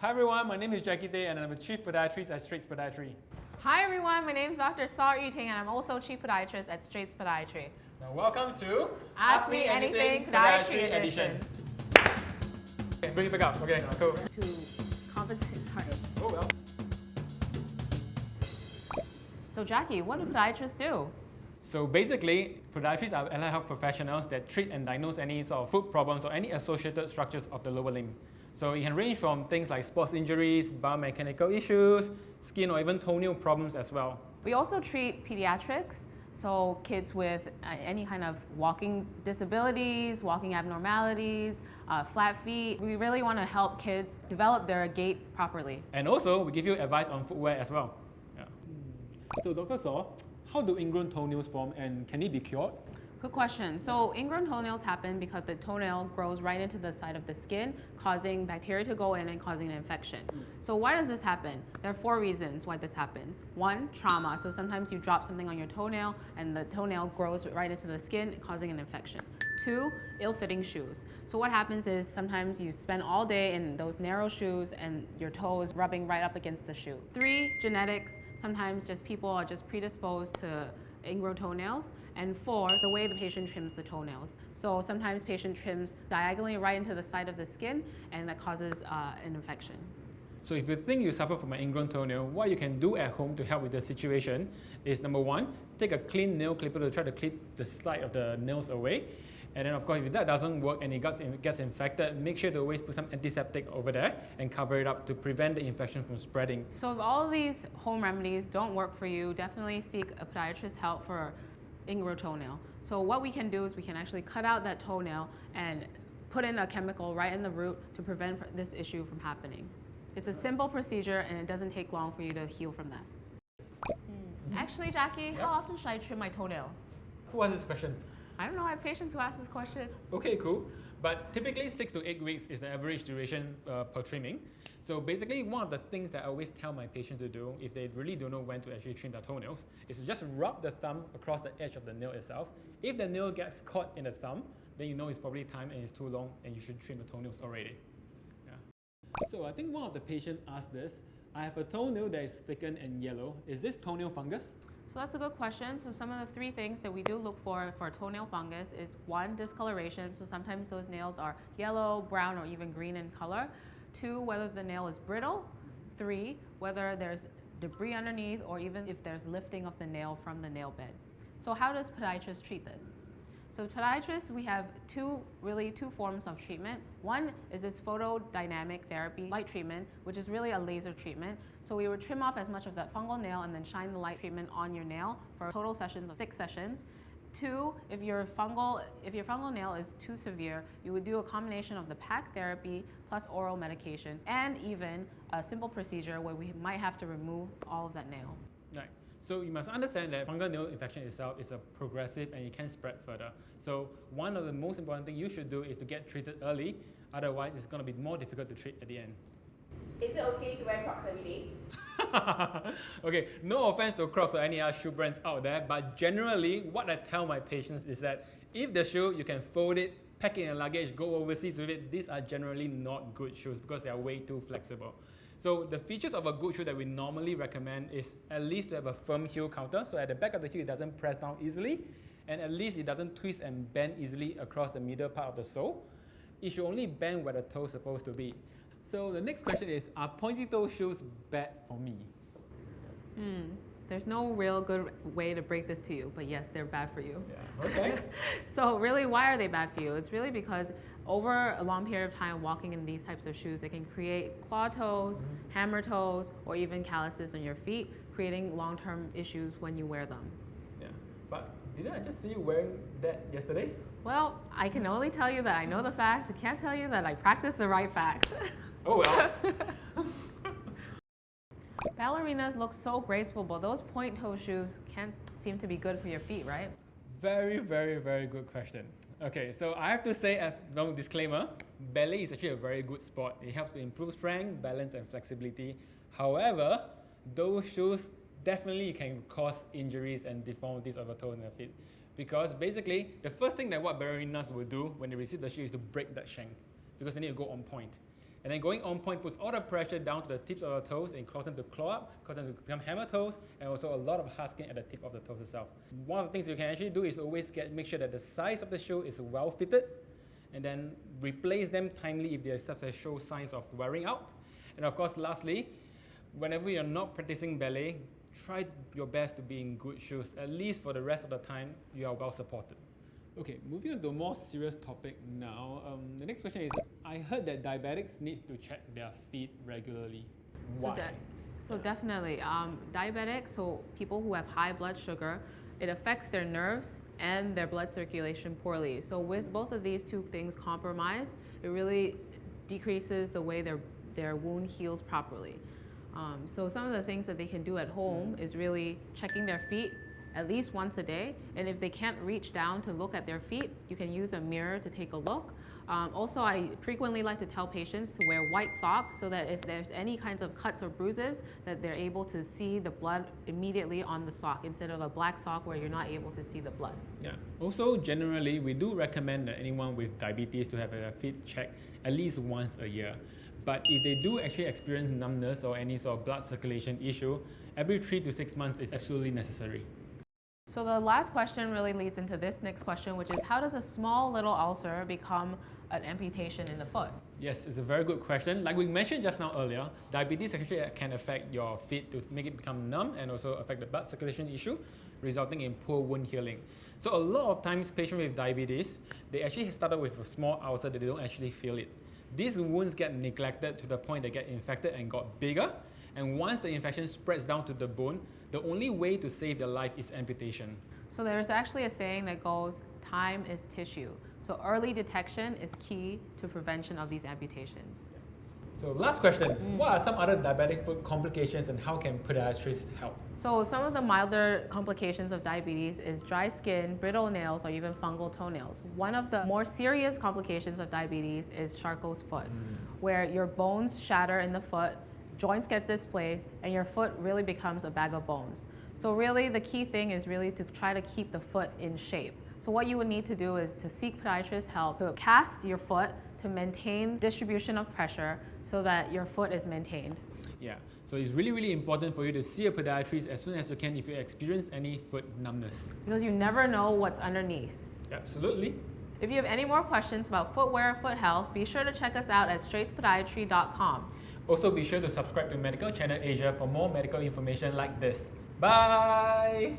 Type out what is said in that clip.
Hi everyone, my name is Jackie Day and I'm a Chief Podiatrist at Straits Podiatry. Hi everyone, my name is Dr. Saw Ting and I'm also Chief Podiatrist at Straits Podiatry. Now welcome to Ask Me Anything Podiatry Edition. Okay, bring it back up. Okay, cool. To compensate, sorry. Oh well. So Jackie, what do podiatrists do? So basically, podiatrists are allied health professionals that treat and diagnose any sort of foot problems or any associated structures of the lower limb. So it can range from things like sports injuries, biomechanical issues, skin or even toenail problems as well. We also treat pediatrics, so kids with any kind of walking disabilities, walking abnormalities, flat feet. We really want to help kids develop their gait properly. And also, we give you advice on footwear as well. Yeah. So Dr. Saw, how do ingrown toenails form and can it be cured? Good question. So ingrown toenails happen because the toenail grows right into the side of the skin, causing bacteria to go in and causing an infection. So why does this happen? There are 4 reasons why this happens. 1, trauma. So sometimes you drop something on your toenail and the toenail grows right into the skin, causing an infection. 2, ill-fitting shoes. So what happens is sometimes you spend all day in those narrow shoes and your toe is rubbing right up against the shoe. 3, genetics. Sometimes just people are just predisposed to ingrown toenails. And 4, the way the patient trims the toenails. So sometimes patient trims diagonally right into the side of the skin and that causes an infection. So if you think you suffer from an ingrown toenail, what you can do at home to help with the situation is number 1, take a clean nail clipper to try to clip the slide of the nails away. And then of course, if that doesn't work and it gets infected, make sure to always put some antiseptic over there and cover it up to prevent the infection from spreading. So if all of these home remedies don't work for you, definitely seek a podiatrist's help for ingrown toenail. So what we can do is we can actually cut out that toenail and put in a chemical right in the root to prevent this issue from happening. It's a simple procedure and it doesn't take long for you to heal from that. Actually, Jackie, how often should I trim my toenails? Who asked this question? I don't know, I have patients who ask this question. Okay, cool. But typically 6 to 8 weeks is the average duration per trimming. So basically one of the things that I always tell my patients to do if they really don't know when to actually trim their toenails is to just rub the thumb across the edge of the nail itself. If the nail gets caught in the thumb, then you know it's probably time and it's too long and you should trim the toenails already. Yeah. So I think one of the patients asked this, I have a toenail that is thickened and yellow. Is this toenail fungus? So that's a good question. So some of the 3 things that we do look for toenail fungus is 1, discoloration. So sometimes those nails are yellow, brown, or even green in color. 2, whether the nail is brittle. 3, whether there's debris underneath or even if there's lifting of the nail from the nail bed. So how does podiatrists treat this? So podiatrists, we have two forms of treatment. 1 is this photodynamic therapy light treatment, which is really a laser treatment. So we would trim off as much of that fungal nail and then shine the light treatment on your nail for total sessions of 6 sessions. 2, if your fungal nail is too severe, you would do a combination of the pack therapy plus oral medication and even a simple procedure where we might have to remove all of that nail. Right. So you must understand that fungal nail infection itself is a progressive and it can spread further. So one of the most important things you should do is to get treated early, otherwise it's going to be more difficult to treat at the end. Is it okay to wear Crocs every day? Okay, no offense to Crocs or any other shoe brands out there, but generally what I tell my patients is that if the shoe, you can fold it, pack it in a luggage, go overseas with it, these are generally not good shoes because they are way too flexible. So the features of a good shoe that we normally recommend is at least to have a firm heel counter, so at the back of the heel it doesn't press down easily, and at least it doesn't twist and bend easily across the middle part of the sole. It should only bend where the toe is supposed to be. So the next question is, are pointy toe shoes bad for me? There's no real good way to break this to you, but yes, they're bad for you. Yeah, okay. So really, why are they bad for you? It's really because over a long period of time walking in these types of shoes, it can create claw toes, hammer toes, or even calluses on your feet, creating long-term issues when you wear them. Yeah, but didn't I just see you wearing that yesterday? Well, I can only tell you that I know the facts. I can't tell you that I practice the right facts. Oh well. Ballerinas look so graceful, but those point toe shoes can't seem to be good for your feet, right? Very, very, very good question. Okay, so I have to say, as no disclaimer, ballet is actually a very good sport. It helps to improve strength, balance, and flexibility. However, those shoes definitely can cause injuries and deformities of the toe and the feet. Because basically, the first thing that what ballerinas will do when they receive the shoe is to break that shank, because they need to go on point. And then going on point puts all the pressure down to the tips of the toes and causes them to claw up, causes them to become hammer toes, and also a lot of hard skin at the tip of the toes itself. One of the things you can actually do is always make sure that the size of the shoe is well fitted, and then replace them timely if they start to show signs of wearing out. And of course, lastly, whenever you're not practicing ballet, try your best to be in good shoes. At least for the rest of the time, you are well supported. Okay, moving on to a more serious topic now. The next question is, I heard that diabetics need to check their feet regularly. Why? So definitely, diabetics, so people who have high blood sugar, it affects their nerves and their blood circulation poorly. So with both of these two things compromised, it really decreases the way their wound heals properly. So some of the things that they can do at home is really checking their feet at least once a day. And if they can't reach down to look at their feet, you can use a mirror to take a look. Also, I frequently like to tell patients to wear white socks so that if there's any kinds of cuts or bruises, that they're able to see the blood immediately on the sock instead of a black sock where you're not able to see the blood. Yeah. Also, generally, we do recommend that anyone with diabetes to have their feet checked at least once a year. But if they do actually experience numbness or any sort of blood circulation issue, every 3 to 6 months is absolutely necessary. So the last question really leads into this next question, which is how does a small little ulcer become an amputation in the foot? Yes, it's a very good question. Like we mentioned just now earlier, diabetes actually can affect your feet to make it become numb and also affect the blood circulation issue, resulting in poor wound healing. So a lot of times patients with diabetes, they actually started with a small ulcer that they don't actually feel it. These wounds get neglected to the point they get infected and got bigger. And once the infection spreads down to the bone, the only way to save their life is amputation. So there's actually a saying that goes, time is tissue. So early detection is key to prevention of these amputations. So last question, what are some other diabetic foot complications and how can podiatrists help? So some of the milder complications of diabetes is dry skin, brittle nails, or even fungal toenails. One of the more serious complications of diabetes is Charcot's foot, where your bones shatter in the foot, joints get displaced, and your foot really becomes a bag of bones. So really the key thing is really to try to keep the foot in shape. So what you would need to do is to seek podiatrist help to cast your foot to maintain distribution of pressure so that your foot is maintained. Yeah, so it's really, really important for you to see a podiatrist as soon as you can if you experience any foot numbness. Because you never know what's underneath. Absolutely. If you have any more questions about footwear or foot health, be sure to check us out at straitspodiatry.com. Also be sure to subscribe to Medical Channel Asia for more medical information like this. Bye!